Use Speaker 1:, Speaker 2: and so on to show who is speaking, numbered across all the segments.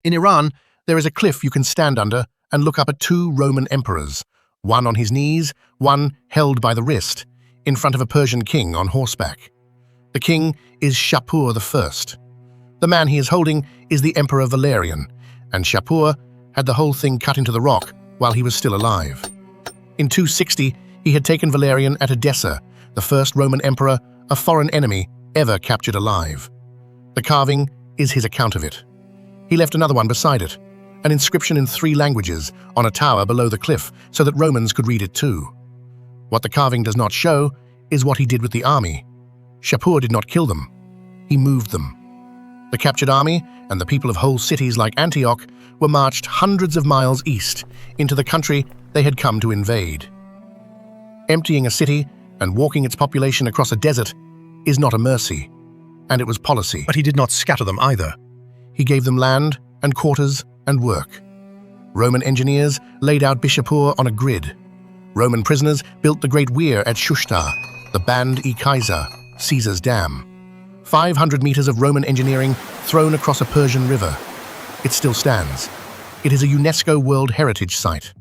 Speaker 1: In Iran, there is a cliff you can stand under and look up at two Roman emperors, one on his knees, one held by the wrist, in front of a Persian king on horseback. The king is Shapur I. The man he is holding is the Emperor Valerian, and Shapur had the whole thing cut into the rock while he was still alive. In 260, he had taken Valerian at Edessa, the first Roman emperor, a foreign enemy, ever captured alive. The carving is his account of it. He left another one beside it, an inscription in 3 languages on a tower below the cliff so that Romans could read it too. What the carving does not show is what he did with the army. Shapur did not kill them. He moved them. The captured army and the people of whole cities like Antioch were marched hundreds of miles east into the country they had come to invade. Emptying a city and walking its population across a desert is not a mercy, and it was policy.
Speaker 2: But he did not scatter them either.
Speaker 1: He gave them land and quarters and work. Roman engineers laid out Bishapur on a grid. Roman prisoners built the great weir at Shushtar, the Band-e Kaisar, Caesar's dam. 500 meters of Roman engineering thrown across a Persian river. It still stands. It is a UNESCO World Heritage Site.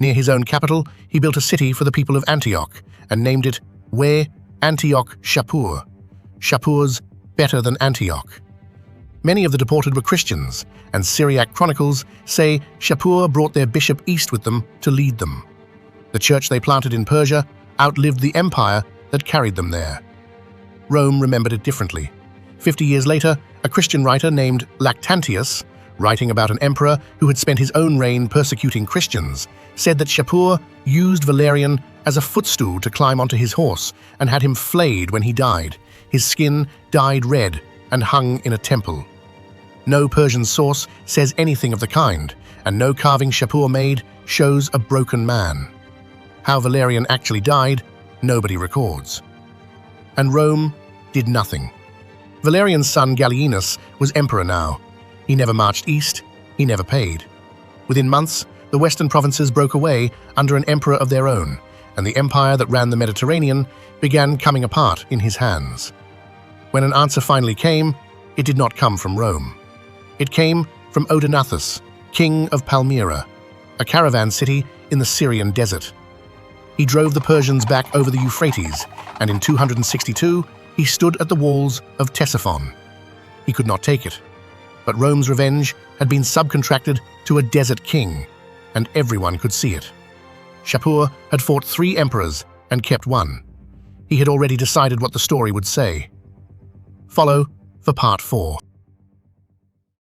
Speaker 1: Near his own capital, he built a city for the people of Antioch and named it Weh-Antiok-Shapur, Shapur's Better-Than-Antioch. Many of the deported were Christians, and Syriac chronicles say Shapur brought their bishop east with them to lead them. The church they planted in Persia outlived the empire that carried them there. Rome remembered it differently. 50 years later, a Christian writer named Lactantius, writing about an emperor who had spent his own reign persecuting Christians, said that Shapur used Valerian as a footstool to climb onto his horse and had him flayed when he died. His skin dyed red and hung in a temple. No Persian source says anything of the kind, and no carving Shapur made shows a broken man. How Valerian actually died, nobody records. And Rome did nothing. Valerian's son Gallienus was emperor now. He never marched east, he never paid. Within months, the western provinces broke away under an emperor of their own, and the empire that ran the Mediterranean began coming apart in his hands. When an answer finally came, it did not come from Rome. It came from Odenathus, king of Palmyra, a caravan city in the Syrian desert. He drove the Persians back over the Euphrates, and in 262, he stood at the walls of Ctesiphon. He could not take it, but Rome's revenge had been subcontracted to a desert king, and everyone could see it. Shapur had fought 3 emperors and kept one. He had already decided what the story would say. Follow for part 4.